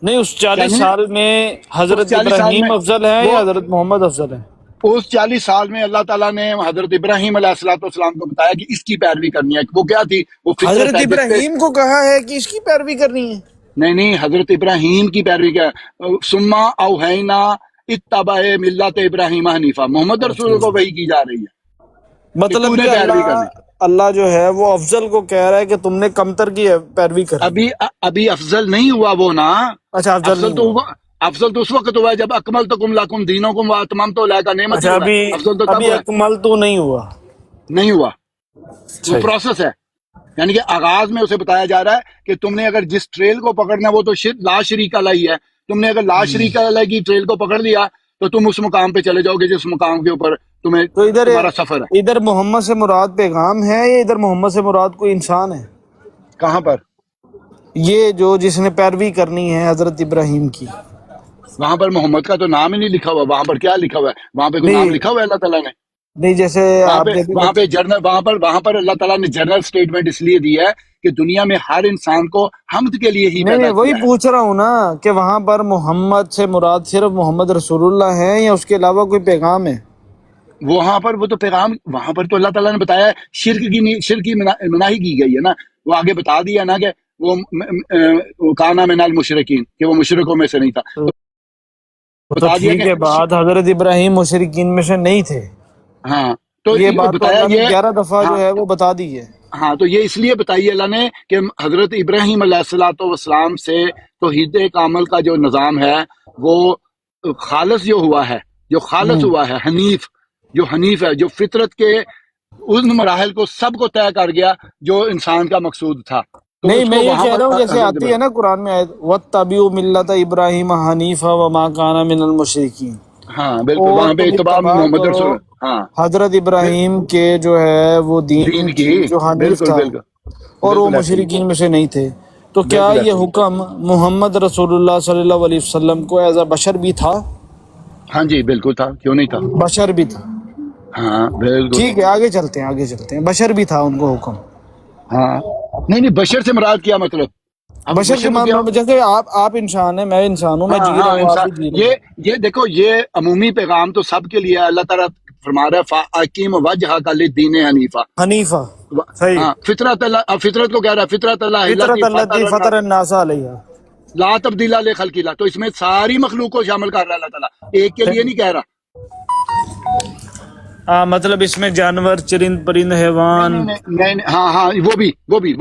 نہیں اس 40 یعنی سال میں اس حضرت 40 سال ابراہیم میں افضل ہے وہ یا حضرت محمد افضل ہے؟ اس 40 سال میں اللہ تعالیٰ نے حضرت ابراہیم علیہ السلام کو بتایا کہ اس کی پیروی کرنی ہے. وہ کیا تھی؟ وہ فطرت حضرت ہے جس پہ. ابراہیم کو کہا ہے کہ اس کی پیروی کرنی ہے؟ نہیں حضرت ابراہیم کی پیروی کیا؟ سما اوہینا اتبع ملت ابراہیم حنیفہ. محمد رسول اللہ کو وحی کی جا رہی ہے کہ تو مطلب نے کہ پیروی کرنی. اللہ جو ہے وہ افضل کو کہہ رہا ہے کہ تم نے کمتر کی پیروی کرنی ہے. ابھی افضل نہیں ہوا وہ نا. اچھا افضل افضل نہیں تو ہوا. افضل تو اس وقت ہوا ہے جب اکمل تو کم لاکم دینوں کم تمام تو کا نعمت ہی اچھا ہوا ہے. افضل تو تب ابھی ہوا ہے. اکمل تو نہیں ہوا. نہیں ہوا. وہ صحیح. پروسیس ہے. یعنی کہ آغاز میں اسے بتایا جا رہا ہے کہ تم نے اگر جس ٹریل کو پکڑنا ہے وہ تو لا شریک اللہ ہی ہے. تم نے اگر لا شریک اللہ کی ٹریل کو پکڑ لیا تو تم اس مقام پہ چلے جاؤ گے جس مقام کے اوپر تمہیں تو تمہارا سفر ہے. ادھر محمد سے مراد پیغام ہے یا ادھر محمد سے مراد کوئی انسان ہے؟ کہاں پر؟ یہ جو جس نے پیروی کرنی ہے حضرت ابراہیم کی. وہاں پر محمد کا تو نام ہی نہیں لکھا ہوا. وہاں پر کیا لکھا ہوا ہے؟ وہاں پہ کوئی نام نہیں لکھا ہوا ہے اللہ تعالیٰ نے؟ نہیں جیسے آپ نے ابھی وہاں پہ جنرل وہاں پر اللہ تعالیٰ نے جنرل سٹیٹمنٹ اس لیے دی ہے کہ دنیا میں ہر انسان کو حمد کے لیے ہی نہیں پیدا وہی کیا ہے. پوچھ رہا ہوں نا کہ وہاں پر محمد سے مراد صرف محمد رسول اللہ ہے یا اس کے علاوہ کوئی پیغام ہے؟ وہاں پر وہ تو پیغام وہاں پر تو اللہ تعالیٰ نے بتایا ہے. شرک کی مناہی کی گئی ہے نا. وہ آگے بتا دیا نا کہ وہ کانا من المشرکین کہ وہ مشرکوں میں سے نہیں تھا. تو بتا دیا ٹھیک کہ ہے بات حضرت ابراہیم مشرکین میں سے نہیں تھے. ہاں تو یہ بات تو بتایا اللہ نے یہ 11 دفعہ ہاں جو ہے وہ بتا دی ہے. ہاں تو یہ اس لیے بتائی اللہ نے کہ حضرت ابراہیم علیہ السلام سے توحید کامل کا جو نظام ہے وہ خالص جو ہوا ہے جو خالص ہوا ہے حنیف ہے جو فطرت کے ان مراحل کو سب کو طے کر گیا جو انسان کا مقصود تھا. تو نہیں اس میں کو یہ وہاں کہہ پر رہا ہوں جیسے حضرت آتی ہے نا قرآن میں آیت وَاتَّبِعُوا مِلَّةَ إِبْرَاهِيمَ حَنِيفًا وَمَا كَانَ مِنَ الْمُشْرِكِينَ. ہاں بالکل اور وہاں پہ تم اتباع اتباع محمد کرو رسول. ہاں حضرت ابراہیم کے جو ہے وہ دین دین کی جو حنیف بالکل تھا بالکل اور وہ بالکل ایسے ہی مشرکین میں سے نہیں تھے. تو کیا بالکل یہ ایسے ہی. حکم محمد رسول اللہ صلی اللہ علیہ وسلم کو ایز اے بشر بھی تھا؟ ہاں جی بالکل تھا. کیوں نہیں تھا؟ بشر بھی تھا. ہاں بالکل. ٹھیک ہے آگے چلتے ہیں بشر بھی تھا ان کو حکم. ہاں نہیں بشر سے مراد کیا مطلب؟ اب بشر کے بشر کو کیا؟ جیسے آپ انسان ہیں میں انسان ہوں میں ہاں جی رہا ہاں ہوں آپ انسان بھی جی رہے ہیں. یہ دیکھو یہ عمومی پیغام تو سب کے لیے ہے. اللہ تعالیٰ فرما رہا ہے فَأَقِیمْ وَجْهَكَ لِلدِّینِ حنیفا. حنیفہ صحیح. ہاں فطرت اللہ فطرت کو کہہ رہا ہے فطرت اللہ فطرت التی التی فطر فطر الناس علیہا. لا تبدیل لخلق اللہ. تو اس میں ساری مخلوق کو شامل کر رہا ہے اللہ تعالیٰ. ایک کے لیے نہیں کہہ رہا. مطلب اس میں جانور چرند پرند حیوان نہیں ہاں وہ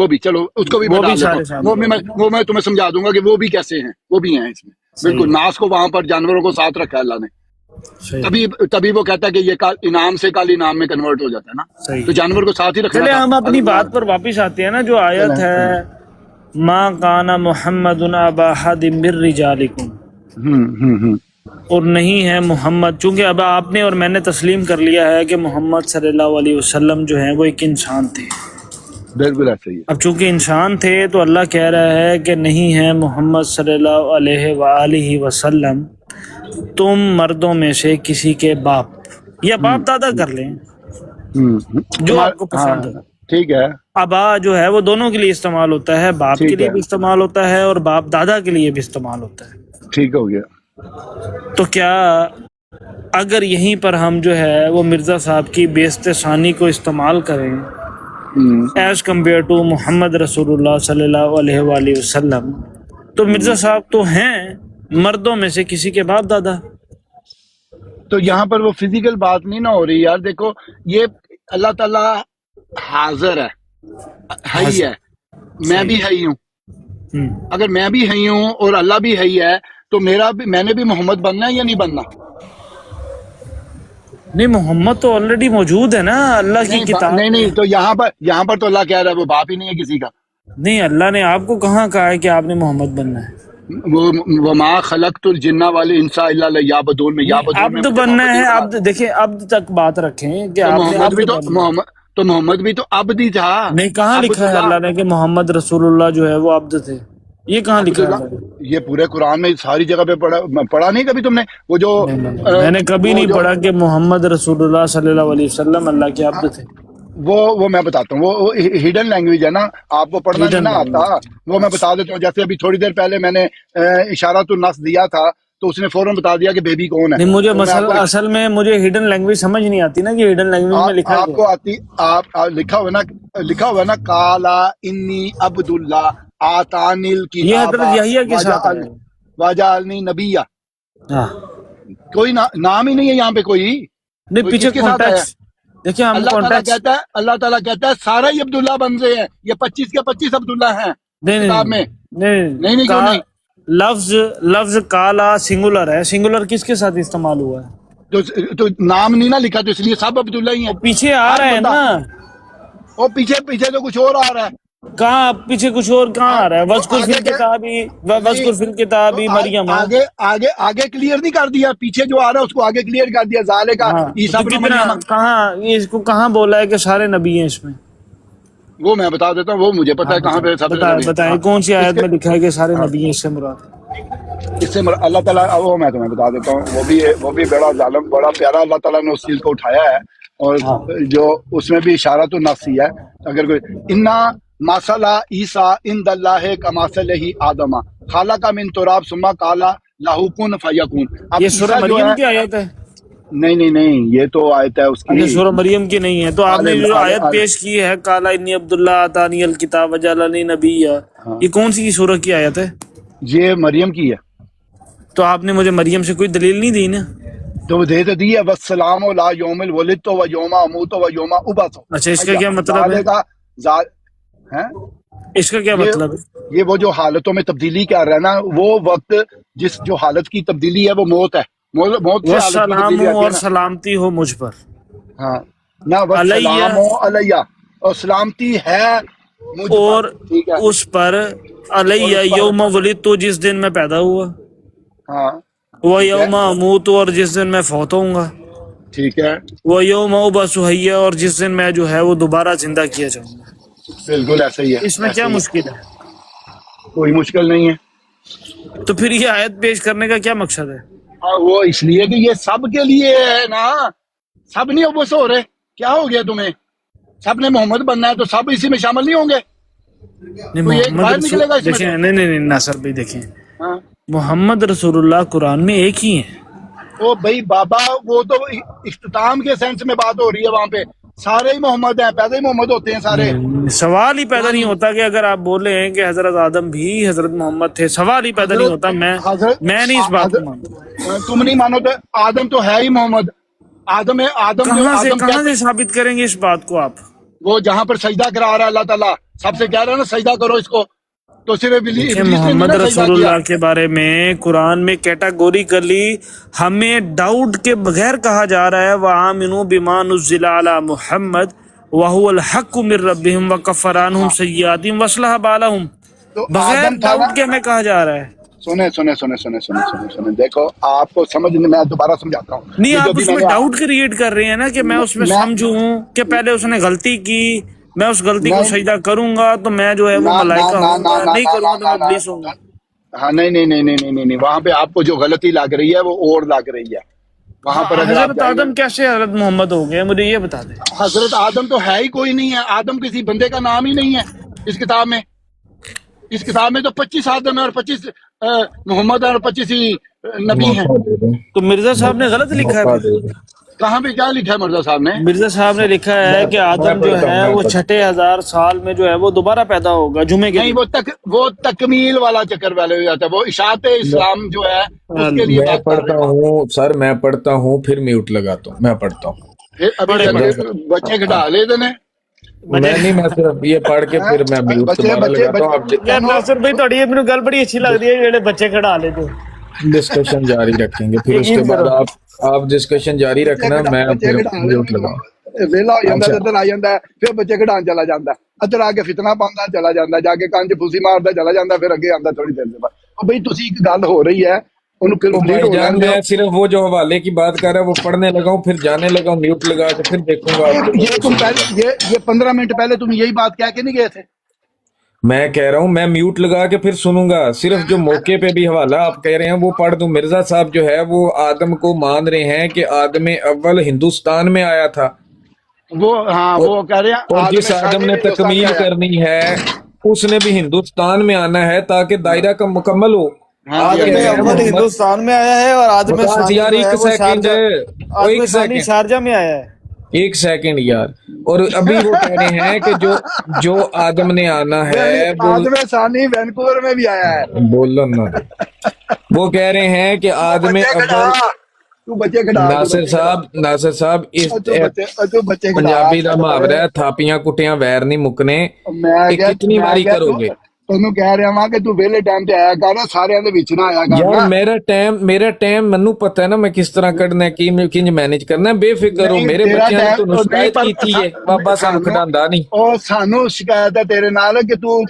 بھی چلو اس کو بھی میں وہ بھی ڈال دیتا سارے ہوں. شامل ہیں. وہ میں تمہیں سمجھا دوں گا کہ وہ بھی کیسے ہیں. وہ بھی ہیں اس میں صحیح بالکل. ناس کو وہاں پر جانوروں کو ساتھ رکھا ہے اللہ نے. صحیح تبھی وہ کہتا ہے کہ یہ انعام سے کل انعام میں کنورٹ ہو جاتا ہے نا. صحیح. تو جانور کو ساتھ ہی رکھنا چلے تھا. ہم اپنی بات پر واپس آتے ہیں نا. جو آیت ہے ما کان محمد ابا احد من رجالکم اور نہیں ہے محمد چونکہ اب آپ نے اور میں نے تسلیم کر لیا ہے کہ محمد صلی اللہ علیہ وسلم جو ہیں وہ ایک انسان تھے. بالکل ایسے ہی ہے. اب چونکہ انسان تھے تو اللہ کہہ رہا ہے کہ نہیں ہے محمد صلی اللہ علیہ وآلہ وسلم تم مردوں میں سے کسی کے باپ یا باپ دادا کر لیں جو آپ کو پسند ہے. ٹھیک ہے ابا جو ہے وہ دونوں کے لیے استعمال ہوتا ہے. باپ کے ٹھیک لیے ہے بھی استعمال ہوتا ہے اور باپ دادا کے لیے بھی استعمال ہوتا ہے. ٹھیک ہو گیا. تو کیا اگر یہیں پر ہم جو ہے وہ مرزا صاحب کی بیست ثانی کو استعمال کریں ایز کمپیئر ٹو محمد رسول اللہ صلی اللہ علیہ وآلہ وسلم تو مرزا صاحب تو ہیں مردوں میں سے کسی کے باپ دادا. تو یہاں پر وہ فزیکل بات نہیں نہ ہو رہی یار. دیکھو یہ اللہ تعالیٰ حاضر ہے ہی ہے. میں بھی ہے ہوں. اگر میں بھی ہے ہوں اور اللہ بھی ہے تو میں نے بھی محمد بننا ہے یا نہیں بننا؟ نہیں محمد تو آلریڈی موجود ہے نا. اللہ کی کتاب نہیں تو یہاں پر تو اللہ کہہ رہا ہے وہ باپ ہی نہیں ہے کسی کا. نہیں اللہ نے آپ کو کہاں کہا ہے کہ آپ نے محمد بننا ہے؟ وما خلقت الجن والانس الا لیعبدون میں یعبدون میں عبد بننا ہے. عبد دیکھیں عبد تک بات رکھیں کہ آپ نے عبد بننا ہے. تو محمد بھی تو عبد ہی تھا. نہیں کہاں لکھا ہے اللہ نے کہ محمد رسول اللہ جو ہے وہ عبد تھے؟ یہ کہاں لکھا ہے؟ یہ پورے قرآن میں ساری جگہ پہ پڑھا نہیں کبھی تم نے؟ وہ جو میں نے کبھی نہیں پڑھا کہ محمد رسول اللہ صلی اللہ علیہ وسلم اللہ کے عبد تھے. وہ میں بتاتا ہوں، وہ ہڈن لینگویج ہے نا، آپ کو پڑھنا نہیں ہڈن نا آتا، وہ میں بتا دیتا ہوں. جیسے ابھی تھوڑی دیر پہلے میں نے اشارۃ النص دیا تھا تو اس نے فوراً بتا دیا کہ بیبی کون ہے. نہیں، مجھے تو میں آپ کو اصل میں مجھے ہڈن لینگویج سمجھ نہیں آتی نا کہ ہڈن لینگویج میں لکھا آپ کیا کو آتی، آپ لکھا ہوا نا کالا انی عبد اللہ آتانی ہے. یہ الکتاب حضرت یحییٰ کے ساتھ آیا ہے. وجعلنی نبیہ. ہاں کوئی نام ہی نہیں ہے یہاں پہ، کوئی نہیں، پیچھے کس کے ساتھ آیا؟ کانٹیکس دیکھیں ہم کانٹیکس. اللہ تعالیٰ کہتا ہے سارا ہی عبداللہ بن رہے ہیں، یہ 25 کے 25 عبداللہ ہیں اس نہیں کتاب میں. نہیں نہیں کیوں نہیں؟ لفظ کالا سنگولر ہے. سنگولر کس کے ساتھ استعمال ہوا ہے؟ تو نام نہیں نا لکھا، تو اس لیے سب عبداللہ ہی ہیں. وہ پیچھے آ ہر رہا ہے بندہ، نا. وہ پیچھے تو کچھ اور آ رہا ہے. کہاں پیچھے کچھ اور کہاں آ رہا ہے؟ وذکر فی الکتاب وذکر فی الکتاب مریم. آگے کلیئر نہیں کر دیا، پیچھے جو آ رہا ہے اس کو آگے کلیئر کر دیا. ذالکا ہاں عیسیٰ تو ابن کتنا مریم. کہاں اس کو کہاں بولا ہے کہ سارے نبی ہیں اس میں؟ وہ میں بتا دیتا ہوں، وہ مجھے پتا ہے کہاں پہ سب سے نبی. بتائیں کون سی اس آیت کے میں لکھا ہے کہ سارے نبی ہیں اس سے مراد؟ اس سے اللہ تعالیٰ، وہ میں تمہیں بتا دیتا ہوں، وہ بھی بڑا ظالم، بڑا پیارا اللہ تعالیٰ نے اس چیز کو اٹھایا ہے. اور جو اس میں بھی اشارۃ النص ہی ہے. اگر کوئی انا مثل عیسیٰ عند اللہ کمثلہ آدم خلق من تراب ثم قال لہ کن فیکون. اب یہ سورہ عیسیٰ جو ہے، مریم کی آیت ہے؟ نہیں یہ تو آیت ہے اس اچھا، کی. سورہ مریم کی نہیں ہے. تو آپ نے جو آیت پیش کی ہے قال انی عبداللہ آتانی الکتاب وجعلنی نبیہ، یہ کون سی سورہ کی آیت ہے؟ یہ مریم کی ہے. تو آپ نے مجھے مریم سے کوئی دلیل نہیں دی نا. تو وہ دے دی ہے، والسلام لا یوم الولدت و یوم اموت و یوم ابعث. اچھا، اس کا کیا مطلب ہے؟ اس کا کیا مطلب ہے؟ یہ وہ جو حالتوں میں تبدیلی کر رہا ہے نا، وہ وقت جو حالت کی تبدیلی ہے وہ موت ہے. موت سے حالت کی والسلام تبدیلی آتی ہے اور نا. سلامتی ہو مجھ پر. ہاں نہ، والسلام علیہ، اور سلامتی ہے مجھ اور پر. ٹھیک ہے، اس پر علیہ یوم ولدت، جس دن میں پیدا ہوا، ہاں وہ یوم اموت، اور جس دن میں فوت ہوں گا، ٹھیک ہے، وہ یوم ابعث حیا، اور جس دن میں جو ہے وہ دوبارہ زندہ کیا جاؤں گا. بالکل ایسا ہی ہے. اس میں کیا مشکل ہے؟ کوئی مشکل نہیں ہے. تو پھر یہ آیت پیش کرنے کا کیا مقصد ہے؟ وہ اس لیے کہ یہ سب کے لیے ہے نا، سب نہیں ابس ہو رہے. کیا ہو گیا تمہیں؟ سب نے محمد بننا ہے تو سب اسی میں شامل نہیں ہوں گے؟ نہیں، کوئی ایک باہر نکلے گا اس میں دیکھیں، نہیں ناصر بھائی دیکھیں، ہاں. محمد رسول اللہ قرآن میں ایک ہی ہیں. او بھائی بابا، وہ تو اختتام کے سینس میں بات ہو رہی ہے. وہاں پہ سارے ہی محمد ہیں، پیدا ہی محمد ہوتے ہیں سارے. سوال ہی پیدا نہیں ہوتا کہ اگر آپ بولے ہیں کہ حضرت آدم بھی حضرت محمد تھے، سوال ہی پیدا نہیں ہوتا. میں نہیں اس بات کو مانتا. تم نہیں مانو تو آدم تو ہے ہی محمد. آدم کہاں سے ثابت کریں گے اس بات کو آپ؟ وہ جہاں پر سجدہ کرا رہا ہے اللہ تعالیٰ، سب سے کہہ رہا ہے نا سجدہ کرو اس کو، تو صرف ابلیس نے محمد نہیں رسول سجدہ کیا. اللہ کے بارے میں قرآن میں کیٹاگوریکلی ہمیں ڈاؤٹ کے بغیر کہا جا رہا ہے وَآمِنُوا بِمَا نُزِّلَ عَلَى مُحَمَّدٍ وَهُوَ الْحَقُّ مِن رَبِّهِمْ وَكَفَّرَ عَنْهُمْ سَيِّئَاتِهِمْ وَأَصْلَحَ بَالَهُمْ. تو بغیر آدم تھا نا. ڈاؤٹ کے ہمیں کہا جا رہا ہے. سنے دیکھو، آپ کو سمجھ، میں دوبارہ سمجھاتا ہوں. نہیں، یہ جو آپ بھی اس میں ڈاؤٹ کریٹ کر رہے ہیں نا کہ میں اس میں سمجھوں کہ پہلے اس نے غلطی کی، میں اس غلطی کو سجدہ کروں گا تو میں جو ہے وہ ملائکہ ہوں گا، نہیں کروں گا تو میں ابلیس ہوں گا. ہاں نہیں، وہاں پہ آپ کو جو غلطی لگ رہی ہے وہ اور لگ رہی ہے. وہاں پر اگر آپ حضرت آدم کیسے حضرت محمد ہو گئے؟ مجھے یہ بتا دیں. حضرت آدم تو ہے ہی کوئی نہیں ہے. آدم کسی بندے کا نام ہی نہیں ہے اس کتاب میں. اس کتاب میں تو 25 آدم ہے اور 25 محمد اور 25 ہی نبی ہیں. تو مرزا صاحب نے غلط لکھا ہے پھر. کہاں پہ کیا لکھا ہے مرزا صاحب نے؟ مرزا صاحب نے لکھا ہے کہ آدم جو ہے وہ 6,000 سال میں جو ہے وہ دوبارہ پیدا ہوگا جمعے کے نہیں، دن. وہ تکمیل والا چکر والے ہو جاتا ہے. وہ اشاعت اسلام جو ہے اس کے لیے میں بات کر پڑھتا رہے ہیں. ہوں سر، میں پڑھتا ہوں پھر میوٹ لگاتا ہوں. میں پڑھتا ہوں. پھر ابھی بچے گھٹا لے دینے. میں صرف یہ پڑھ کے پھر میں میوٹ دوبارہ لگاتا ہوں. آپ یار ناصر بھائی تھوڑی یہ میری گل بڑی اچھی لگ رہی ہے جڑے بچے کھڑا لے دے. ڈسکشن جاری رکھیں گے، پھر اس کے بعد آپ ڈسکشن جاری رکھنا، میں پھر میوٹ لگاؤں. ویلا ہو جاتا ہے، ادھر آ جاتا ہے، پھر بچے کھڑان چلا جاتا ہے، ادھر آ کے فتنہ پاؤندا چلا جاتا ہے، جا کے کان 'ਚ پھوسی ماردا چلا جاتا ہے، پھر اگے آندا تھوڑی دیر بعد. بھائی تسی ایک گل ہو رہی ہے انہوں کمپلیٹ ہو جان میں صرف وہ جو حوالے کی بات کر رہا ہے وہ پڑھنے لگا ہوں، پھر جانے لگا ہوں میوٹ لگا کے، پھر دیکھوں گا. یہ تم پہلے یہ 15 منٹ پہلے تم یہی بات کہہ کے نہیں گئے تھے؟ میں کہہ رہا ہوں میں میوٹ لگا کے پھر سنوں گا. صرف جو موقع پہ بھی حوالہ آپ کہہ رہے ہیں وہ پڑھ دوں. مرزا صاحب جو ہے وہ آدم کو مان رہے ہیں کہ آدم اول ہندوستان میں آیا تھا. وہ ہاں وہ کہہ رہے ہیں اور جس آدم نے تکمیل کرنی ہے اس نے بھی ہندوستان میں آنا ہے تاکہ دائرہ کا مکمل ہو. آدم اول ہندوستان میں آیا ہے اور آدم ثانی یار جو ہے ایک وہ سیکنڈ آدم ثانی شارجہ میں آیا ہے. ایک سیکنڈ یار. اور ابھی وہ کہہ رہے ہیں کہ جو آدم نے آنا ہے آدم ثانی وینکوور میں بھی آیا ہے. بولو نا. وہ کہہ رہے ہیں کہ آدم اول. تو بچے کھڑا ناصر صاحب اس پنجابی دا محاورہ ہے تھاپیاں کٹیاں ویر نہیں مکنے. کتنی باری کرو گے؟ تینوں کہہ رہا ہاں کہ تو ویلے ٹائم تے آیا کر سارے دے وچ نہ آیا کر. یار میرا ٹائم منو پتہ ہے نا میں کس طرح کڈنا ہے کنج مینج کرنا ہے. بے فکر ہو میرے بچیاں نے تو شکایت کیتی ہے بابا سانو کھڈاندا نہیں. او سانو شکایت ہے تیرے نال کہ تو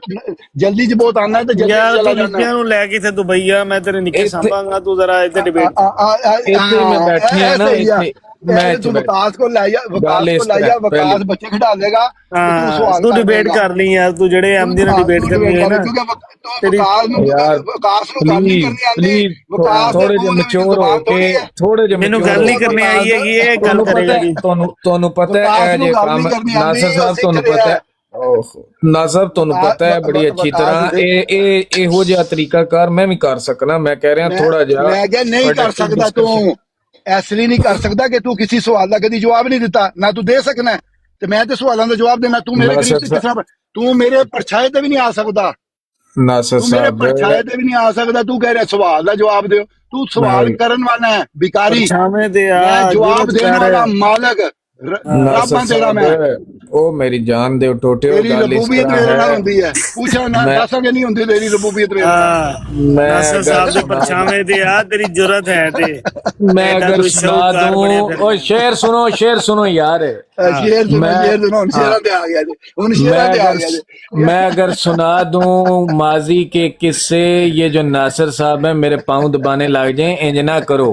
جلدی چ بہت آنا ہے تے جلدی یار چلا تو جانا. نکیاں نو لے کے تھے دبئی میں تیرے نکے سانبھاں گا تو ذرا ایتھے ڈیبیٹ ایتھے میں بیٹھے ہیں نا ایتھے میں وکاس کو لایا وکاس بچے کھڈا لے گا. تو ڈیبیٹ کر لی یار تو جڑے احمدی نے ڈیبیٹ کرنی ہے نا تھوڑے جے میچور ہو کے تھوڑے جے مینوں گل نہیں کرنے آئی ہے یہ گل کرے گا جی. تانوں پتہ ہے جے کام ناصر صاحب تانوں پتہ ہے ناصر تانوں پتہ ہے بڑی اچھی طرح ایہو جہا طریقہ کار میں بھی کر سکنا. میں کہہ رہا تھوڑا جہا میں کہ نہیں کر سکتا تو اس لیے نہیں کر سکتا کہ تو کسی سوال کا کدی جواب نہیں دیتا نہ تو دے سکنا تے میں تے سوالاں دا جواب دینا. تو میرے قریب کس طرح تو میرے پرچھائے تے بھی نہیں آ سکتا. ناصر تو میرے صاحب پرچھائے تے بھی نہیں آ سکتا. تو کہہ رہا سوال دا جواب دیو. تو سوال کرن والا ہے بیکاری. میں جواب دینے والا مالک رب تیرا. میں او میری جان دے ٹوٹے تیری ربوبیت میرے نال ہوندی ہے. پوچھا نہ دساں کہ نہیں ہوندی تیری ربوبیت میرے نال. ناصر صاحب دے پرچھاویں دے آ تیری جرت ہے تے میں اگر سنا دوں او شعر سنو یار. میں اگر سنا دوں ماضی کے قصے یہ جو ناصر صاحب ہیں میرے پاؤں دبانے لگ جائیں انج نہ کرو.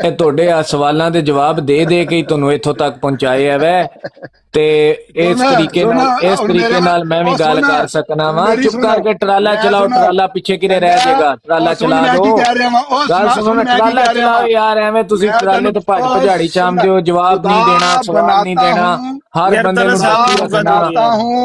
اے تہاڈے سوالاں دے جواب دے کے ہی تانوں ایتھوں تک پہنچائے ہے تے اس طریقے نال میں بھی گل کر سکنا وا. چپ کر کے ٹرالا چلاؤ. ٹرالا پیچھے کرے رہ جائے گا. ٹرالا چلا دو. گل سنو نا ٹرالا چلاؤ یار. ایویں تسی ٹرالے تے بھج بھجاڑی چام دیو. جواب نہیں دینا سوال نہیں دینا. ہر بندے نوں رکھنا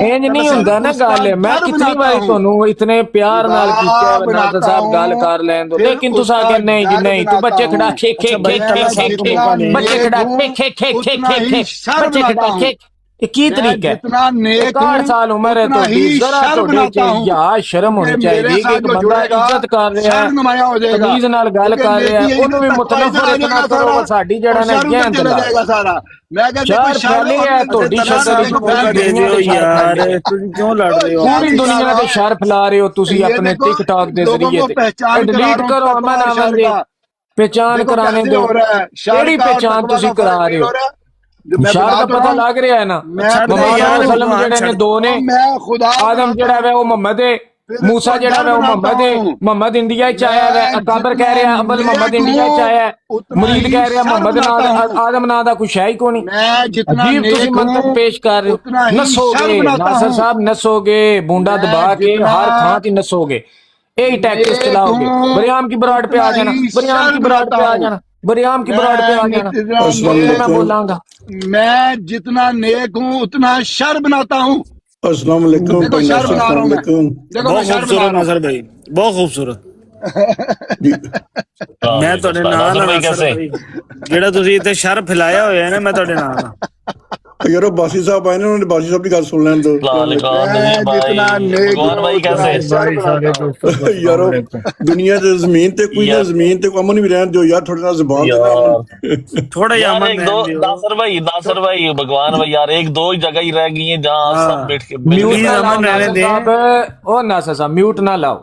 انج نہیں ہوندا نا گل. میں کتنی باری تانوں اتنے پیار نال کیتا ہے ناصر صاحب گل کر لین دو لیکن تساں کہ نہیں جی نہیں. تو بچے کھڑا کھے کھے کھے کھے کھے بچے کھڑا کھے کھے کھے کھے کھے بچے کھڑا کھے. کی طریقہ ہے 61 سال عمر ہے تو ذرا تو یا شرم ہونی چاہیے کہ ایک بندہ عزت کر رہا ہے تمیز نال گل کر رہا ہے انہوں بھی متنفر اتنا کرو ساڈی جڑا نے گیند لا چار پھیلی ہے تہاڈی شکل کیوں لڑ رہے ہو؟ پوری دنیا تے شر پھیلا رہے ہو تسی اپنے ٹک ٹاک دے ذریعے تے. ڈیلیٹ کرو امن آمن دے پہچان کرانے دو. کیڑی پہچان تسی کرا رہے ہو؟ شار کا پتہ لگ رہا ہے نا. محمد وسلم جڑے نے دو نے. آدم جڑا ہے وہ محمد ہے. موسیٰ جڑا ہے وہ محمد ہے. محمد انڈیا وچ آیا ہے. اکابر کہہ رہے ہیں ابل محمد انڈیا وچ آیا ہے. مرید کہہ رہے ہیں محمد نام آدم نام دا کوئی ہے ہی کوئی نہیں. عجیب تسی منطق پیش کر رہے ہو. نسو گے ناصر صاحب نسو گے. بونڈا دبا کے ہر تھان تے نسو گے. یہی ٹیکس چلاؤ گے. بریام کی براڈ پہ آ جانا. بریام کی براڈ پہ آ جانا. بریام کی براڈ پہ آ جانا. میں بولاں گا میں جتنا نیک ہوں اتنا شر بناتا ہوں. السلام علیکم. بہت خوبصورت ناصر بھائی بہت خوبصورت. میں تہاڈے نال ناصر بھائی جڑا تسی ایتھے شر پھیلایا ہویا ہے نا میں تہاڈے نال ہاں. یارو باسی صاحب آئے نے انہوں نے باسی صاحب کی گل سن لین دو. یارو دنیا تے زمین تے کوئی نہ زمین تے امن بھی رہن دیو یار. تھوڑے نال زبان تے تھوڑا ہی امن ایک دو ناصر بھائی بھگوان بھائی یار ایک دو جگہ ہی رہ گئی ہیں جہاں سب بیٹھ کے میوٹ نہ لاؤ ناصر صاحب. او ناصر صاحب میوٹ نہ لاؤ.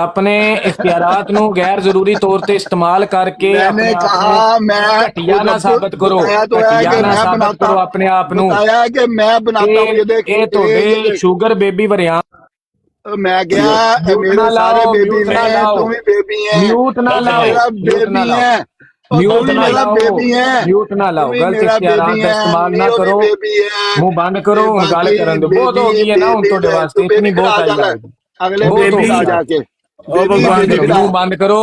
اپنے اختیارات نو غیر ضروری طور تے استعمال کر کے میں نے کہا میں گھٹیا نہ ثابت کرو. گھٹیا نہ ثابت کرو اپنے آپ نو. کہ میں بناتا ہوں. یہ دیکھ اے تہاڈے شوگر بیبی وریاں میں گیا میرے سارے بیبی میں تم بھی بیبی ہیں. میوٹ نہ لاؤ. بیبی ہیں. میوٹ نہ لاؤ. میوٹ نہ لاؤ. غلط اختیارات کا استعمال نہ کرو. منہ بند کرو. گل کرن دو. بہت ہو گئی ہے نا ہن تہاڈے واسطے. اتنی بہت آ جائے. اگلے بیبی آ جا کے منہ بند کرو.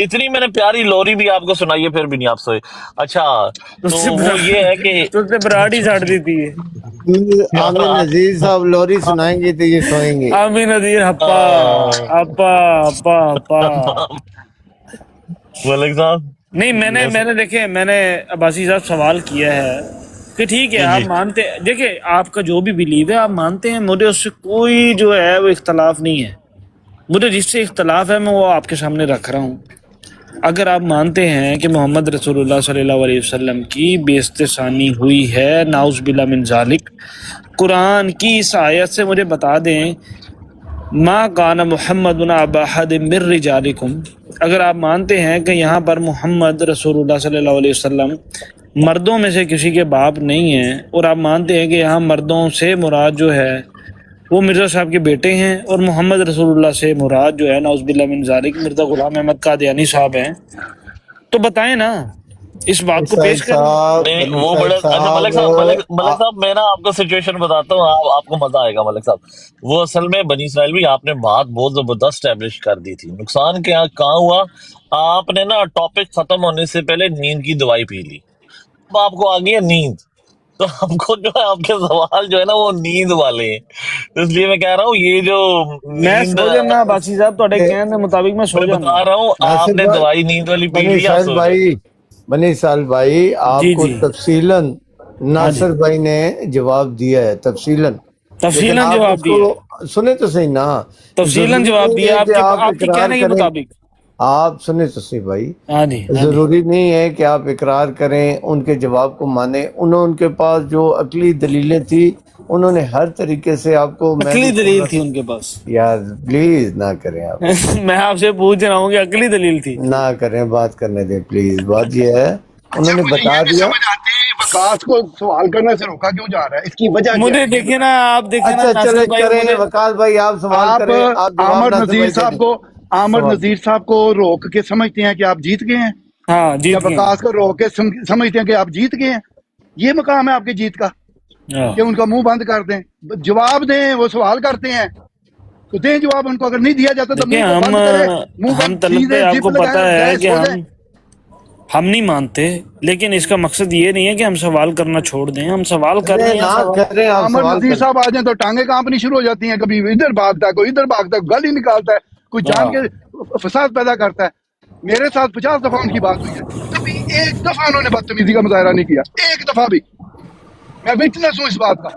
اتنی میں نے پیاری لوری بھی آپ کو سنائی ہے پھر بھی نہیں آپ سوئے. اچھا تو وہ یہ ہے کہ تو اس نے براڑ ہی چھاڑ دیتی ہے. عامر نذیر صاحب لوری سنائیں گے تو یہ سوئیں گے. عامر نذیر ہپا ہپا ہپا ہپا. ملک صاحب نہیں میں نے دیکھیں میں نے عباسی صاحب سوال کیا ہے کہ ٹھیک ہے آپ مانتے دیکھیں آپ کا جو بھی بلیو ہے آپ مانتے ہیں, مجھے اس سے کوئی جو ہے وہ اختلاف نہیں ہے. مجھے جس سے اختلاف ہے میں وہ آپ کے سامنے رکھ رہا ہوں. اگر آپ مانتے ہیں کہ محمد رسول اللہ صلی اللہ علیہ وسلم کی بیعت ثانی ہوئی ہے, نعوذ باللہ من ذالک, قرآن کی اس آیت سے مجھے بتا دیں ما کان محمد ابا احد من رجالکم. اگر آپ مانتے ہیں کہ یہاں پر محمد رسول اللہ صلی اللہ علیہ وسلم مردوں میں سے کسی کے باپ نہیں ہیں, اور آپ مانتے ہیں کہ یہاں مردوں سے مراد جو ہے وہ مرزا صاحب کے بیٹے ہیں, اور محمد رسول اللہ سے مراد جو ہے نعوذ باللہ من ذالک مرزا غلام احمد قادیانی صاحب ہیں, تو بتائیں نا اس بات کو پیش کریں. نہیں وہ بڑے اچھا ملک صاحب میں نا آپ کو سچویشن بتاتا ہوں, آپ کو مزہ آئے گا ملک صاحب. وہ اصل میں بنی اسرائیل بھی آپ نے بات بہت زبردست اسٹیبلش کر دی تھی. نقصان کیا کہاں ہوا, آپ نے نا ٹاپک ختم ہونے سے پہلے نیند کی دوائی پی لی. اب آپ کو آ گئی ہے نیند, تو آپ کو جو ہے آپ کے سوال جو ہے نا وہ نیند والے ہیں. اس لیے میں کہہ رہا ہوں یہ جو میں سو جانا باسی صاحب تھوڑے کہنے کے مطابق میں سو میں جانا. بتا رہا ہوں آپ نے دوائی نیند والی پی لی, آپ سو جائیں. بنی اسرائیل بھائی آپ کو تفصیلاً ناصر بھائی نے جواب دیا ہے, تفصیلاً جواب دیا. سنیں تو صحیح نا, تفصیلاً جواب دیا آپ کے کہنے کے مطابق. آپ سنیں تو صحیح بھائی, ہاں جی ضروری نہیں ہے کہ آپ اقرار کریں ان کے جواب کو مانیں. ان کے پاس جو عقلی دلیلیں تھی انہوں نے ہر طریقے سے آپ کو عقلی دلیل تھی ان کے پاس. یار پلیز نہ کریں آپ. میں آپ سے پوچھ رہا ہوں کہ عقلی دلیل تھی. نہ کریں, بات کرنے دیں پلیز. بات یہ ہے انہوں نے بتا دیا. وقاص کو سوال کرنے سے روکا کیوں جا رہا ہے, اس کی وجہ مجھے دیکھیں نا, آپ دیکھیں نا. اچھا چلے کریں وقاص بھائی آپ سوال کریں. عامر نذیر صاحب کو روک کے سمجھتے ہیں کہ آپ جیت گئے ہیں. ہاں جیت گئے. وقاص کو روک کے سمجھتے ہیں کہ آپ جیت گئے ہیں. یہ مقام ہے آپ کے جیت کا کہ ان کا منہ بند کر دیں, جواب دیں. وہ سوال کرتے ہیں تو دیں جواب ان کو, اگر نہیں دیا جاتا تو ہم طلبے آپ کو پتا ہے کہ ہم نہیں مانتے, لیکن اس کا مقصد یہ نہیں ہے کہ ہم سوال کرنا چھوڑ دیں. ہم سوال کر رہے ہیں. عامر نذیر صاحب آ جائیں تو ٹانگیں کانپنی شروع ہو جاتی ہیں. کبھی ادھر بھاگتا ہے, کوئی ادھر بھاگتا ہے, گالی نکالتا ہے, کوئی جان کے فساد پیدا کرتا ہے. میرے ساتھ 50 دفعہ ان کی بات ہوئی ہے, کبھی ایک دفعہ انہوں نے بدتمیزی کا مظاہرہ نہیں کیا, ایک دفعہ بھی. میں وٹنس ہوں اس بات کا.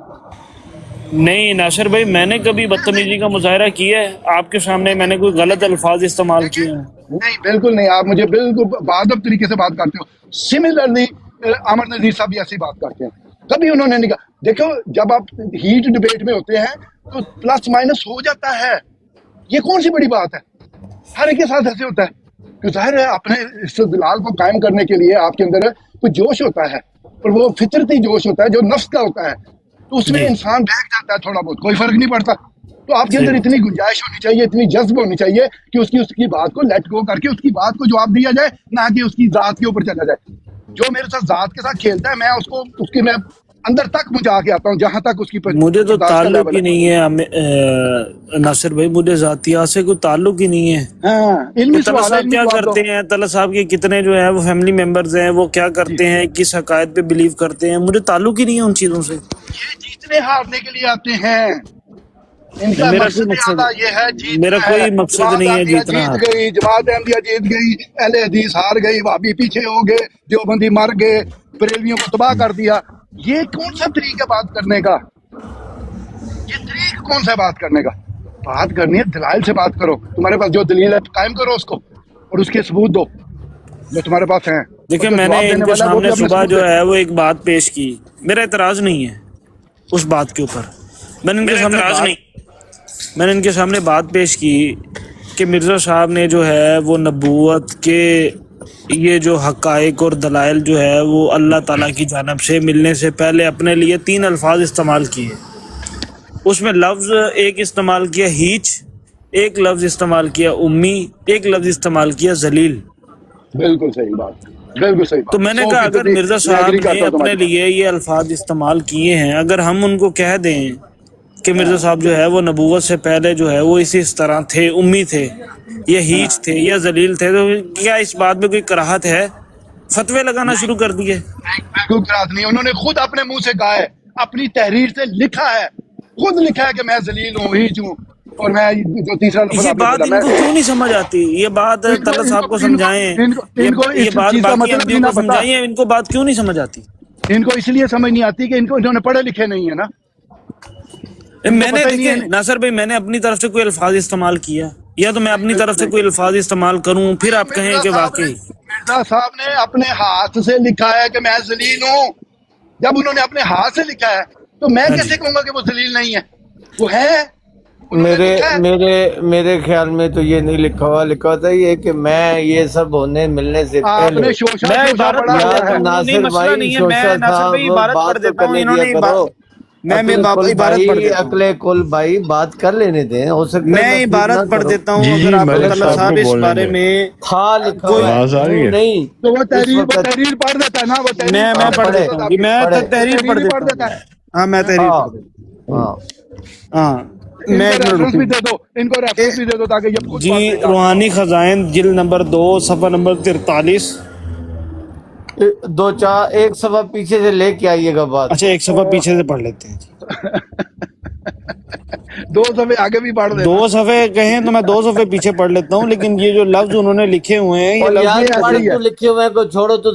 نہیں ناصر بھائی, میں نے کبھی بدتمیزی کا مظاہرہ کیا ہے آپ کے سامنے؟ میں نے کوئی غلط الفاظ استعمال کیے ہیں؟ نہیں بالکل نہیں. آپ مجھے بالکل بادب طریقے سے بات کرتے ہو. سملرلی عامر نذیر صاحب بھی ایسی بات کرتے ہیں. کبھی انہوں نے نہیں کہا. دیکھو جب آپ ہیٹ ڈبیٹ میں ہوتے ہیں تو پلس مائنس ہو جاتا ہے. یہ کون سی بڑی بات ہے, ہر ایک کے ساتھ ایسے ہوتا ہے. کہ ظاہر ہے اپنے استدلال کو قائم کرنے کے لیے آپ کے اندر کوئی جوش ہوتا ہے, اور وہ فطرتی جوش ہوتا ہے جو نفس کا ہوتا ہے, تو اس میں انسان بہک جاتا ہے تھوڑا بہت, کوئی فرق نہیں پڑتا. تو آپ کے اندر اتنی گنجائش ہونی چاہیے, اتنی جذب ہونی چاہیے کہ اس کی بات کو لیٹ گو کر کے اس کی بات کو جواب دیا جائے, نہ کہ اس کی ذات کے اوپر چلا جائے. جو میرے ساتھ ذات کے ساتھ کھیلتا ہے میں اس کو اس کے میں اندر تک پہنچا کے آتا ہوں جہاں تک اس کی مجھے تو تعلق ہی نہیں ہے ناصر بھائی, مجھے ذاتیات سے کوئی تعلق ہی نہیں ہے. طلعت صاحب کیا کرتے ہیں, طلعت صاحب کے کتنے جو ہے وہ فیملی ممبرز ہیں, وہ کیا کرتے ہیں, کس عقائد پہ بلیو کرتے ہیں, مجھے تعلق ہی نہیں ہے ان چیزوں سے. یہ جیتنے ہارنے کے لیے آتے ہیں. ان کا مقصد یہ ہے جیتنا. میرا کوئی مقصد نہیں ہے جیتنا. جیت گئی جماعت احمدیہ, جیت گئی اہل حدیث, ہار گئی وہابی پیچھے ہو گئے, دیوبندی مر گئے, بریلویوں کو تباہ کر دیا. یہ کون سا طریقہ بات کرنے کا؟ یہ طریقہ کون سا بات کرنے کا؟ بات کرنی ہے دلائل سے بات کرو. تمہارے پاس جو دلیل ہے قائم کرو اس کو, اور اس کے ثبوت دو جو تمہارے پاس ہیں. دیکھیں میں نے ان کے سامنے صبح جو ہے وہ ایک بات پیش کی, میرا اعتراض نہیں ہے اس بات کے اوپر. میں نے ان کے سامنے بات پیش کی کہ مرزا صاحب نے جو ہے وہ نبوت کے یہ جو حقائق اور دلائل جو ہے وہ اللہ تعالیٰ کی جانب سے ملنے سے پہلے اپنے لیے 3 الفاظ استعمال کیے. اس میں لفظ ایک استعمال کیا ہیچ, ایک لفظ استعمال کیا امی, ایک لفظ استعمال کیا ذلیل. بالکل صحیح بات, بالکل صحیح بات. تو میں نے کہا اگر مرزا صاحب نے اپنے لیے یہ الفاظ استعمال کیے ہیں, اگر ہم ان کو کہہ دیں کہ مرزا صاحب جو ہے وہ نبوت سے پہلے جو ہے وہ اس طرح تھے، امی تھے یا ہیچ تھے یا ذلیل تھے، تو کیا اس بات میں کوئی کراہت ہے؟ فتوے لگانا شروع کر دیے. بالکل کراہت نہیں، انہوں نے خود اپنے منہ سے کہا ہے، اپنی تحریر سے لکھا ہے، خود لکھا ہے کہ میں ذلیل ہوں، ہیچ ہوں، اور میں جو تیسرا لفظ یہ آپ نے بات بولا، ان کو کیوں نہیں سمجھ آتی؟ یہ بات طلعت صاحب کو سمجھائیں، ان کو یہ اس بات چیز کا باقی مطلب احمدیوں نہیں کو نہ پتا، سمجھائیں، ان کو بات کیوں نہیں سمجھ آتی؟ ان کو اس لیے سمجھ نہیں آتی کہ انہوں نے پڑھے لکھے نہیں ہے نا. میں نے پتہ ہی نہیں دیکھیں ہے. ناصر بھائی، میں نے اپنی طرف سے کوئی الفاظ استعمال کیا یا تو میں اپنی طرف سے کوئی الفاظ استعمال کروں پھر آپ کہیں کہ واقعی مرزا صاحب نے اپنے ہاتھ سے لکھا ہے کہ میں ذلیل ہوں. جب انہوں نے اپنے ہاتھ سے لکھا ہے تو میں ہاں کیسے جی. کہوں گا کہ وہ ذلیل نہیں ہے؟ وہ ہے، انہوں نے میرے لکھا ہے. میرے میرے خیال میں تو یہ نہیں لکھا تھا یہ کہ میں یہ سب ہونے ملنے سے آپ پہلے نے شوشا میں شوشا عبارت پڑھا پڑھ ہوا دیتا ہے. ہوں، نہیں ناصر مسئلہ بھائی نہیں ہے، شوشا میں ناصر بھائی صاحب عبارت بات پڑھ تو دیتا ہوں، کرنے انہوں دیا نے کرو. میں عقل کل عبارت پڑھ بھائی، دیتا ہوں، عقل کل بھائی بات کر لینے دیں، ہو سکتا ہے میں میں ٹھیک نہ عبارت پڑھ کروں. دیتا ہوں. جی اگر جی آپ کو ملک طلعت صاحب صاحب کو اس بولنے بارے دیں. میں تھا لکھا کوئی ہوا ہے، آواز آ رہی ہوں ہے؟ نہیں تو وہ اس تحریر وقت. پڑھ دیتا ہے نا، وہ تحریر میں پڑھ پڑھ دیتا دیتا ہے ہوں آپ جی، کی. میں پڑھے. تحریر پڑھ ہی دیتا پڑھ ہوں. دیتا ہے. ہاں میں تحریر ہاں پڑھ دیتا ہاں ہوں. ہاں ان میں کو ایک منٹ ریفرنس بھی رکوں. دے دو، ان کو ریفرنس بھی دے دو تاکہ یہ خود جی، پڑھ لے جا کے. روحانی خزائن جلد نمبر 2 صفحہ نمبر 43. دو چار ایک صفحہ پیچھے سے لے کے آئیے گا بات. اچھا ایک صفحہ پیچھے سے پڑھ لیتے ہیں جی. 2 صفحے آگے بھی پڑھ دینا. 2 صفحے کہیں تو میں 2 صفحے پیچھے پڑھ لیتا ہوں، لیکن یہ جو لفظ انہوں نے لکھے ہوئے ہیں یہ اور لفظ یار یہ ایسے پڑھ ہی ہے. تو لکھے ہوئے ہیں، کو چھوڑو تو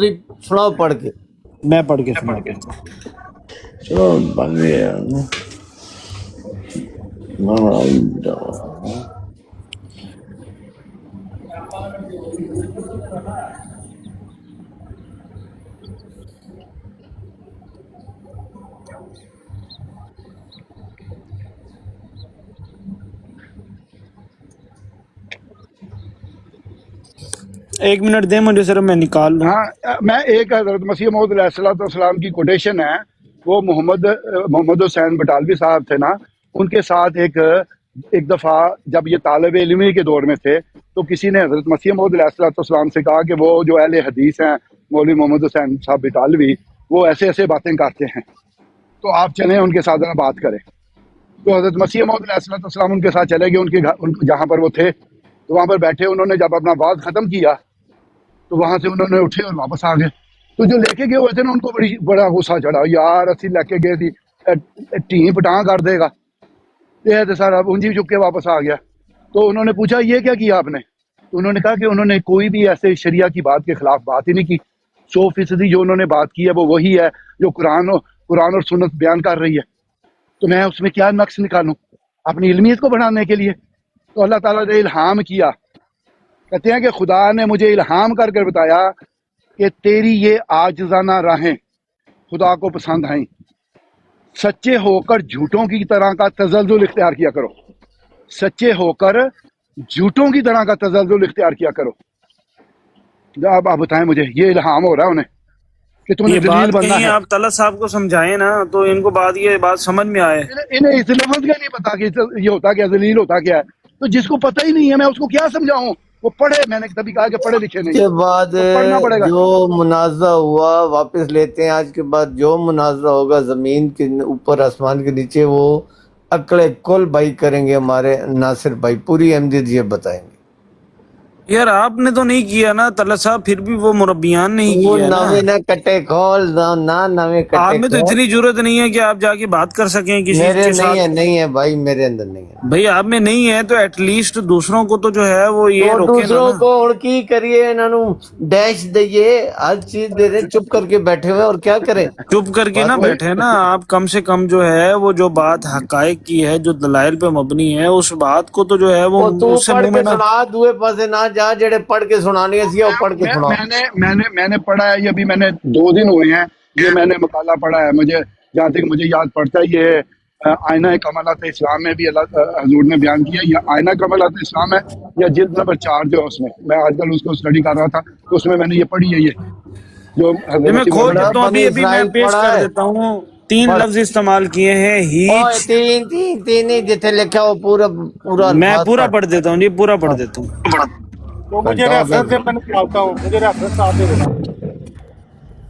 سناؤ پڑھ کے. میں پڑھ کے سناتا ہوں. چلو بن گیا. ایک منٹ دیں مجھے، صرف میں نکال لوں. ہاں، میں ایک حضرت مسیح موعود علیہ السلام کی کوٹیشن ہے، وہ محمد حسین بٹالوی صاحب تھے نا، ان کے ساتھ ایک دفعہ جب یہ طالب علمی کے دور میں تھے تو کسی نے حضرت مسیح موعود علیہ السلام سے کہا کہ وہ جو اہل حدیث ہیں مولوی محمد حسین صاحب بٹالوی، وہ ایسے ایسے باتیں کرتے ہیں، تو آپ چلیں ان کے ساتھ ذرا بات کریں. تو حضرت مسیح موعود علیہ السلام ان کے ساتھ چلے گئے، ان کے گھر جہاں پر وہ تھے، تو وہاں پر بیٹھے. انہوں نے جب اپنا وعظ ختم کیا تو وہاں سے انہوں نے اٹھے اور واپس آ گئے. تو جو لے کے گئے ہوئے تھے نا، ان کو بڑا غصہ چڑھا، یار اسی لے کے گئے تھی ٹھیں پٹاں کر دے گا یہ تو سارا اونجی چک کے واپس آ گیا. تو انہوں نے پوچھا یہ کیا آپ نے؟ تو انہوں نے کہا کہ انہوں نے کوئی بھی ایسے شریعہ کی بات کے خلاف بات ہی نہیں کی. 100% جو انہوں نے بات کی ہے وہ وہی ہے جو قرآن اور سنت بیان کر رہی ہے. تو میں اس میں کیا نقص نکالوں اپنی علمیت کو بڑھانے کے لیے؟ تو اللہ تعالیٰ نے الہام کیا، کہتے ہیں کہ خدا نے مجھے الہام کر کے بتایا کہ تیری یہ عاجزانہ راہیں خدا کو پسند آئیں، سچے ہو کر جھوٹوں کی طرح کا تزلزل اختیار کیا کرو، سچے ہو کر جھوٹوں کی طرح کا تزلزل اختیار کیا کرو. اب آپ بتائیں مجھے، یہ الہام ہو رہا ہے انہیں کہ تم نے یہ ذلیل بات بننا کہیں ہے؟ آپ طلعت صاحب کو سمجھائیں نا تو ان کو یہ بات سمجھ میں آئے. انہیں اس لفظ کا نہیں پتا کہ یہ ہوتا کیا، ذلیل ہوتا کیا ہے. تو جس کو پتہ ہی نہیں ہے میں اس کو کیا سمجھاؤں؟ وہ پڑھے، میں نے تبھی کہا کہ پڑھے لکھے اس نہیں، کے بعد تو پڑھنا پڑے گا. جو منازعہ ہوا واپس لیتے ہیں. آج کے بعد جو منازعہ ہوگا زمین کے اوپر آسمان کے نیچے، وہ عقل کل بھائی کریں گے ہمارے ناصر بھائی، پوری احمدیت یہ بتائیں گے. یار آپ نے تو نہیں کیا نا طلعت صاحب، پھر بھی وہ مربیان نہیں وہ کیا نا. نویں نہ کٹے کھول نہ نویں آپ کٹے میں تو کھول. اتنی ضرورت نہیں ہے کہ آپ جا کے بات کر سکیں کسی میرے کے ساتھ. نہیں ہے بھائی، میرے اندر نہیں ہے. بھئی آپ میں نہیں ہے تو ایٹ لیسٹ دوسروں کو تو جو ہے وہ یہ تو روکے دوسروں نا. کو اڑکی کریے، انہوں ڈیش دئیے، ہر چیز دے دیں. چپ کر کے بیٹھے ہوئے اور کیا کریں؟ چپ کر کے نہ بیٹھے نا آپ، کم سے کم جو ہے وہ جو بات حقائق کی ہے، جو دلائل پہ مبنی ہے، اس بات کو تو جو ہے وہ تو اس سے پڑھ منہ میں کے نہ. سنا، دوے پاسے نہ جا، جڑے پڑھ کے سنانی ہے وہ پڑھ کے سنا. میں نے پڑھا ہے، یہ ابھی میں نے 2 دن ہوئے ہیں یہ میں نے مقالہ پڑھا ہے. مجھے جہاں تک مجھے یاد پڑتا ہے یہ آئینہ کمالات اسلام میں بھی اللہ حضور نے بیان کیا. یہ آئینہ کمالات اسلام ہے یا جلد نمبر 4 جو ہے اس میں آج کل اس کو اسٹڈی کر رہا تھا، تو اس میں نے یہ پڑھی ہے، یہ جو یہ میں حضرت کھول پڑھا دیتا ہوں، بنی ابھی میں اسرائیل پیش پڑھا کر ہے. دیتا ہوں. 3 پڑھ. لفظ استعمال کیے ہیں، اوہ ہیچ. تین ہی جتنے لکھا وہ پورا میں الفاظ پورا پڑھ. پڑھ دیتا ہوں جی، پورا پڑھ دیتا ہوں. تو مجھے ریفرنس سے میں نکالتا ہوں، مجھے ریفرنس آپ دے دینا.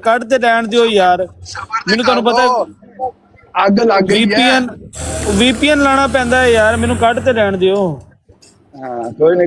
ਕੱਢ ਤੇ ਰਹਿਣ ਦਿਓ ਯਾਰ। ਮੈਨੂੰ ਤੁਹਾਨੂੰ ਪਤਾ ਅੱਗ ਲੱਗ ਗਈ ਹੈ। VPN ਲਾਣਾ ਪੈਂਦਾ ਹੈ ਯਾਰ, ਮੈਨੂੰ ਕੱਢ ਤੇ ਰਹਿਣ ਦਿਓ। ਹਾਂ ਕੋਈ ਨਹੀਂ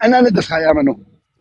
ਇਹਨਾਂ ਨੇ ਦਿਖਾਇਆ ਮੈਨੂੰ,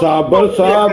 ਸਾਬਰ ਸਾਹਿਬ,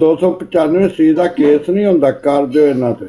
295 ਸੀ ਦਾ ਕੇਸ ਨਹੀਂ ਹੁੰਦਾ, ਕਰ ਦਿਓ ਇਹਨਾਂ ਤੇ।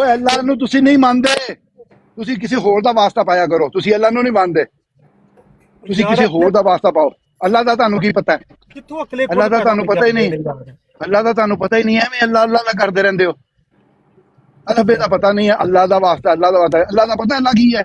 ਓਏ ਅੱਲਾਹ ਨੂੰ ਤੁਸੀਂ ਨਹੀਂ ਮੰਨਦੇ, ਤੁਸੀਂ ਕਿਸੇ ਹੋਰ ਦਾ ਵਾਸਤਾ ਪਾਇਆ ਕਰੋ। ਤੁਸੀਂ ਅੱਲਾਹ ਨੂੰ ਨਹੀਂ ਮੰਨਦੇ, ਤੁਸੀਂ ਕਿਸੇ ਹੋਰ ਦਾ ਵਾਸਤਾ ਪਾਓ। ਅੱਲਾਹ ਦਾ ਤੁਹਾਨੂੰ ਕੀ ਪਤਾ ਹੈ? ਕਿੱਥੋਂ ਅਕਲੇ ਅੱਲਾਹ ਦਾ ਤੁਹਾਨੂੰ ਪਤਾ ਹੀ ਨਹੀਂ, ਅੱਲਾਹ ਦਾ ਤੁਹਾਨੂੰ ਪਤਾ ਹੀ ਨਹੀਂ ਹੈ। ਐਵੇਂ ਅੱਲਾਹ ਅੱਲਾਹ ਦਾ ਕਰਦੇ ਰਹਿੰਦੇ ਹੋ। ਅੱਲਾਹ ਦਾ ਪਤਾ ਨਹੀਂ ਹੈ, ਅੱਲਾਹ ਦਾ ਵਾਸਤਾ, ਅੱਲਾਹ ਦਾ ਵਾਸਤਾ, ਅੱਲਾਹ ਦਾ ਪਤਾ ਅੱਲਾਹ ਕੀ ਹੈ।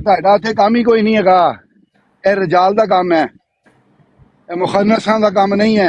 ਤੁਹਾਡਾ ਇੱਥੇ ਕੰਮ ਹੀ ਕੋਈ ਨਹੀਂ ਹੈਗਾ। ਇਹ ਰਜਾਲ ਦਾ ਕੰਮ ਹੈ, ਇਹ ਮੁਖੰਨਸਾਂ ਦਾ ਕੰਮ ਨਹੀਂ ਹੈ।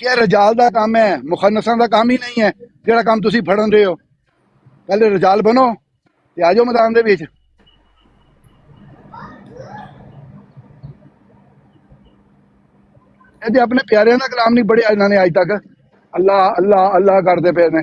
ਕਿ ਇਹ ਰਜਾਲ ਦਾ ਕੰਮ ਹੈ, ਮੁਖੰਨਸਾਂ ਦਾ ਕੰਮ ਹੀ ਨਹੀਂ ਹੈ ਜਿਹੜਾ ਕੰਮ ਤੁਸੀਂ ਫੜਨ ਰਹੇ ਹੋ। ਪਹਿਲੇ ਰਜਾਲ ਬਣੋ ਤੇ ਆ ਜਾਓ ਮੈਦਾਨ ਦੇ ਵਿੱਚ। ਇਹਦੇ ਆਪਣੇ ਪਿਆਰਿਆਂ ਦਾ ਕਲਾਮ ਨਹੀਂ ਪੜ੍ਹਿਆ ਇਹਨਾਂ ਨੇ ਅੱਜ ਤੱਕ। ਅੱਲਾ ਅੱਲਾ ਅੱਲਾ ਕਰਦੇ ਪਏ ਨੇ।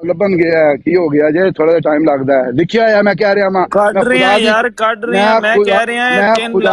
ਲੱਭਣ ਗਿਆ ਕੀ ਹੋ ਗਿਆ ਜੇ ਥੋੜਾ ਜਿਹਾ ਟਾਈਮ ਲੱਗਦਾ ਹੈ। ਲਿਖਿਆ ਹੋਇਆ ਮੈਂ ਕਹਿ ਰਿਹਾ ਵਾਂ, ਕੱਢ ਰਹੇ ਆ ਯਾਰ, ਕੱਢ ਰਹੇ ਆ। ਮੈਂ ਕਹਿ ਰਿਹਾ ਮੈਂ 3 ਖੁਦਾ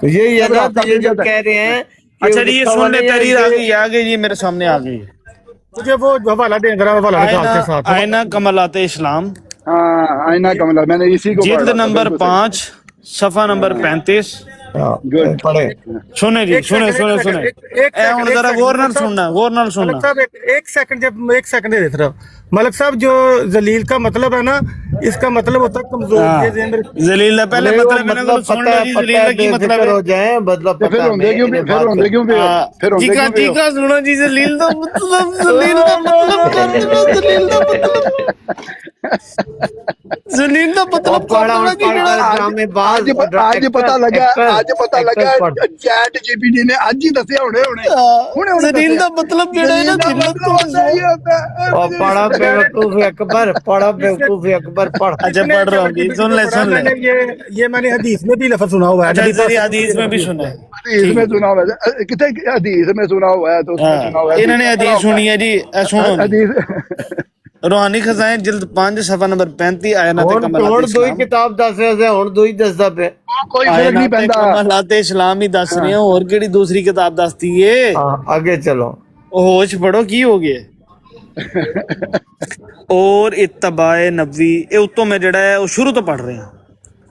تو یہی ہے نا, تو یہ جو کہہ رہے ہیں اچھا جی یہ سن لے, تحریر آ گئی جی میرے سامنے آ گئی. مجھے وہ حوالہ دیں ذرا, حوالہ نکال کے ساتھ. آئینہ کمالات اسلام, ہاں آئینہ کملا, میں نے اسی کو جلد پڑھا تھا, نمبر بالکل 5 صفحہ نمبر 35. گڈ. پڑھے. سنے جی, سنے اے ہن ذرا غور نال سننا, غور نال سننا. ملک صاحب ایک سیکنڈ, جب ایک سیکنڈ دے دیتا رہا. ملک صاحب جو ذلیل کا مطلب ہے نا, اس کا مطلب ہوتا ہے کمزور. یہ ذہن میں رکھیں. ذلیل دا پہلے مطلب ہے نا, سن لو جی ذلیل دا کی مطلب ہو ہے. جائیں مطلب پھر پتہ ہوندے کیوں نہیں, پھر ہوندے کیوں پھر ہوندے کیوں ٹھیکا سنو جی, ذلیل دا مطلب, ذلیل دا مطلب, ذلیل دا مطلب, ذلیل دا مطلب پڑھا جی ڈرامے باز. آج پتہ لگا چیٹ جی پی ٹی نے آج ہی دسیا ہونے ذلیل دا مطلب جڑا ہے نا, ذلت تو اور پڑھا بیوقوف اکبر, پڑھا بیوقوف اکبر, پڑھ. اچھا پڑھ رہا ہوں جی, سن لے. یہ میں نے حدیث میں بھی لفظ سنا ہوا ہے. اچھا حدیث میں بھی سنا ہے, حدیث میں سنا ہوا ہے, کتنے حدیث میں سنا ہوا ہے, تو اس میں سنا ہوا ہے. انہوں نے حدیث سنی ہے جی, سنو حدیث روحانی خزائن جلد 5 صفحہ نمبر 35 آیات ہن کمالات دو ہی اسلام. کتاب دس رہے سے, ہن دو ہی دسدا پہ. کوئی فرق نہیں آیات پہنتا. کمالات اسلام ہی دس رہے ہیں, اور کیڑی دوسری کتاب دستی ہے. آگے چلو. ہوش پڑھو کی ہو گیا. اور اتباع نبوی, اے اتوں میں جڑا ہے وہ شروع تو پڑھ رہے ہیں,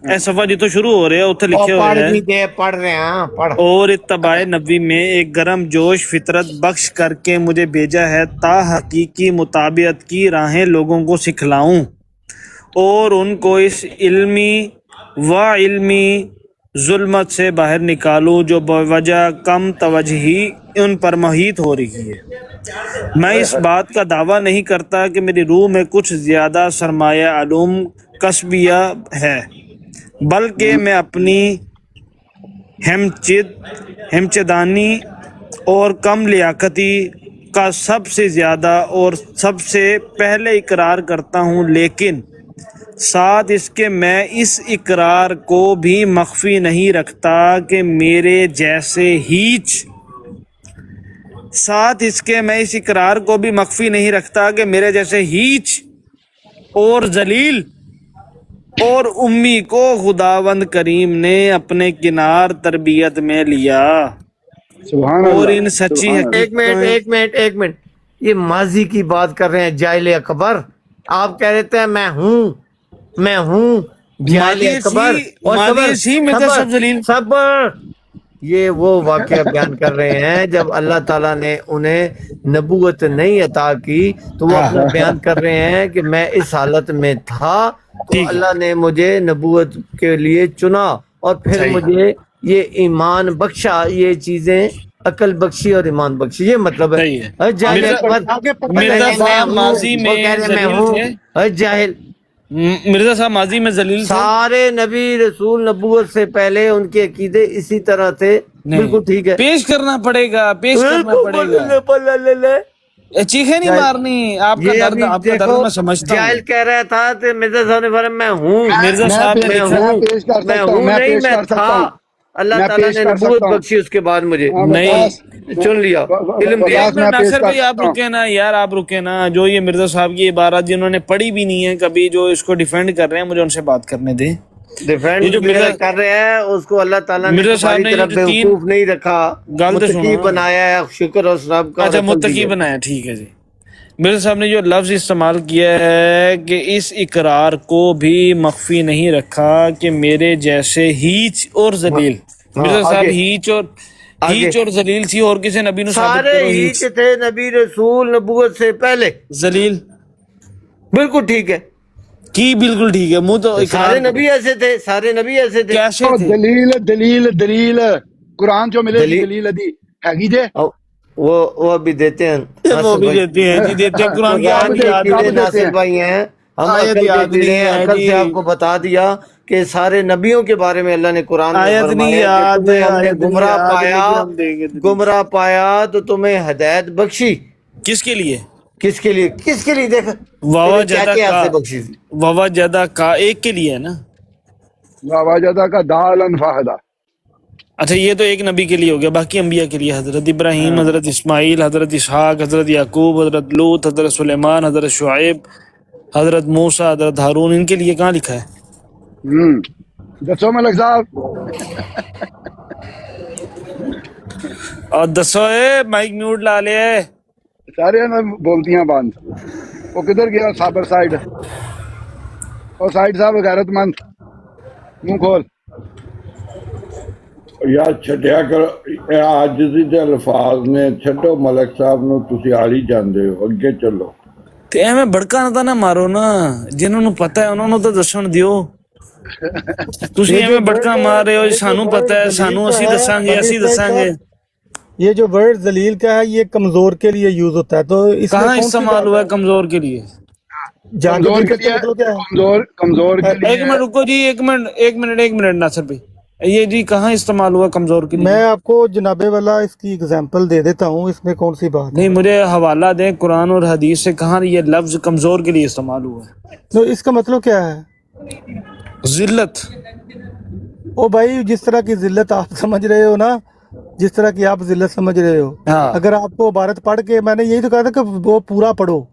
اے صفحہ جی تو شروع ہو رہے ہیں, اتنے لکھے پڑھ ہوئے بھی ہیں دے, پڑھ رہے ہیں, پڑھ. اور اتباع نبی میں ایک گرم جوش فطرت بخش کر کے مجھے بھیجا ہے تا حقیقی مطابعت کی راہیں لوگوں کو سکھلاؤں اور ان کو اس علمی ظلمت سے باہر نکالوں جو بوجہ کم توجہی ان پر محیط ہو رہی ہے. میں اس بات کا دعویٰ نہیں کرتا کہ میری روح میں کچھ زیادہ سرمایہ علوم کسبیہ ہے, بلکہ میں اپنی ہمچدانی اور کم لیاقتی کا سب سے زیادہ اور سب سے پہلے اقرار کرتا ہوں, لیکن ساتھ اس کے میں اس اقرار کو بھی مخفی نہیں رکھتا کہ میرے جیسے ہیچ اور ذلیل اور امی کو خداوند کریم نے اپنے کنار تربیت میں لیا سبحان اور اللہ. ان سچی ایک منٹ, یہ ماضی کی بات کر رہے ہیں جاہل اکبر. آپ کہہ رہے تھے میں ہوں جاہل اکبر, صبر. یہ وہ واقعہ بیان کر رہے ہیں جب اللہ تعالیٰ نے انہیں نبوت نہیں عطا کی, تو وہ اپنا بیان کر رہے ہیں کہ میں اس حالت میں تھا تو اللہ نے مجھے نبوت کے لیے چنا, اور پھر مجھے یہ ایمان بخشا, یہ چیزیں عقل بخشی اور ایمان بخشی. یہ مطلب ہے جاہل جاہل. مرزا صاحب ماضی میں ذلیل تھے, سارے نبی رسول نبوت سے پہلے ان کے عقیدے اسی طرح تھے. بالکل ٹھیک ہے, پیش کرنا پڑے گا. چیخیں نہیں مارنی, آپ کا درد, آپ کا درد میں سمجھتا ہوں. جاہل کہہ رہا تھا کہ مرزا صاحب نے فرمایا میں ہوں, مرزا صاحب نہیں میں تھا. اللہ تعالیٰ نے نبوت بخشی اس کے بعد مجھے نہیں چن لیا, علم دیا. ناصر بھائی آپ رکے نا یار, آپ رکے نا. جو یہ مرزا صاحب کی عبارت جنہوں نے پڑھی بھی نہیں ہے کبھی, جو اس کو ڈیفینڈ کر رہے ہیں, مجھے ان سے بات کرنے دیں. ڈیفینڈ کر رہے ہیں اس کو, اللہ تعالیٰ نے مرزا صاحب نے بیوقوف نہیں رکھا, متقی بنایا ہے. شکر اور سب کا. اچھا متقی بنایا, ٹھیک ہے جی. مرزا صاحب نے جو لفظ استعمال کیا ہے کہ اس اقرار کو بھی مخفی نہیں رکھا کہ میرے جیسے ہیچ اور ذلیل. مرزا صاحب ہیچ اور ذلیل تھی, اور کسی نبی نے سارے ہیچ تھے نبی رسول نبوت سے پہلے. ذلیل بالکل ٹھیک ہے, کی بالکل ٹھیک ہے. منہ تو سارے نبی ایسے تھے, سارے نبی ایسے تھے. کیسے تھے؟ دلیل قرآن جو ملے دلیل ادی ہے جی, وہ بھی دیتے ہیں, وہ بھی دیتے ہیں جی, دیتے ہیں. قرآن کی ناصر بھائی ہیں, ہم عقل سے آپ کو بتا دیا کہ سارے نبیوں کے بارے میں اللہ نے قرآن میں فرمایا کہ تمہیں ہم نے گمراہ پایا تو تمہیں ہدایت بخشی. کس کے لیے دیکھ واوا جدہ کا ایک کے لیے ہے نا, واوا جدہ کا دالن فاہدہ. اچھا یہ تو ایک نبی کے لیے ہو گیا, باقی انبیاء کے لیے حضرت ابراہیم, حضرت اسماعیل, حضرت اسحاق, حضرت یعقوب, حضرت لوط, حضرت سلیمان, حضرت شعیب, حضرت موسیٰ, حضرت ہارون, ان کے لیے کہاں لکھا ہے؟ دسو ملک صاحب. اور دسو اے مائک میوٹ لا لے سارے نے بولتیاں بند. وہ کدھر گیا صابر سائڈ؟ اور سائڈ صاحب غیرت مند منہ کھول. یار چھڈیا کرو عاجزی دے الفاظ نے. چھڈو ملک صاحب نو, تسی آ ہی جاندے ہو, اگے چلو. تے ایویں بڑکا نہ مارو نا, جنہوں نے پتہ ہے انہوں نے تو دسن دیو. تسی ایویں بڑکا مار رہے ہو, سانو پتہ ہے, سانو اسی دساں گے. یہ جو ورڈ ذلیل کا ہے یہ کمزور کے لیے یوز ہوتا ہے, تو اس میں کہاں کون سی استعمال ہوا ہے کمزور کے لیے؟ کمزور کے لیے, کمزور کے ایک لیے. منٹ رکو جی, ایک منٹ ناصر بھائی, یہ جی کہاں استعمال ہوا کمزور کے لیے؟ میں آپ کو جناب والا اس کی اگزامپل دے دیتا ہوں, اس میں کون سی بات ہے. نہیں, مجھے حوالہ دیں قرآن اور حدیث سے, کہاں یہ لفظ کمزور کے لیے استعمال ہوا ہے؟ تو اس کا مطلب کیا ہے؟ ذلت. او بھائی, جس طرح کی ذلت آپ سمجھ رہے ہو نا, جس طرح کی آپ ذلت سمجھ رہے ہو, ہاں. اگر آپ کو عبارت پڑھ کے, میں نے یہی تو کہا تھا کہ وہ پورا پڑھو,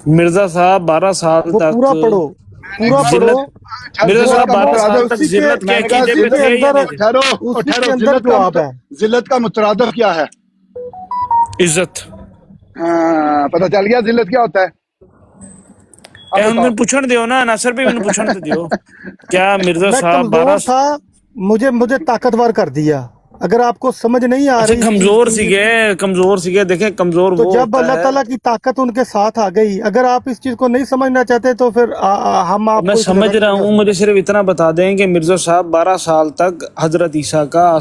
مرزا صاحب 12 سال وہ تک پورا پڑھو, پورا پڑھو. مرزا صاحب 12 سال تک ذلت کے عقیدے پہ تھے یا نہیں تھے؟ اسی کے اندر جواب ہے. ذلت کا مترادف کیا ہے؟ عزت. پتہ چل گیا ذلت کیا ہوتا ہے؟ میں پوچھن دیو نا ناصر بھائی, میں پوچھن تو دیو, کیا مرزا میں صاحب کمزور 12 تھا, مجھے طاقتور کر دیا. اگر آپ کو سمجھ نہیں آ رہی کمزور سیگے دیکھیں, کمزور تو وہ جب ہوتا اللہ ہے. تعالیٰ کی طاقت ان کے ساتھ آ گئی, اگر آپ اس چیز کو نہیں سمجھنا چاہتے تو پھر ہم آپ میں کو سمجھ رہا ہوں, مجھے صرف اتنا بتا دیں کہ مرزا صاحب 12 سال تک حضرت عیسیٰ کا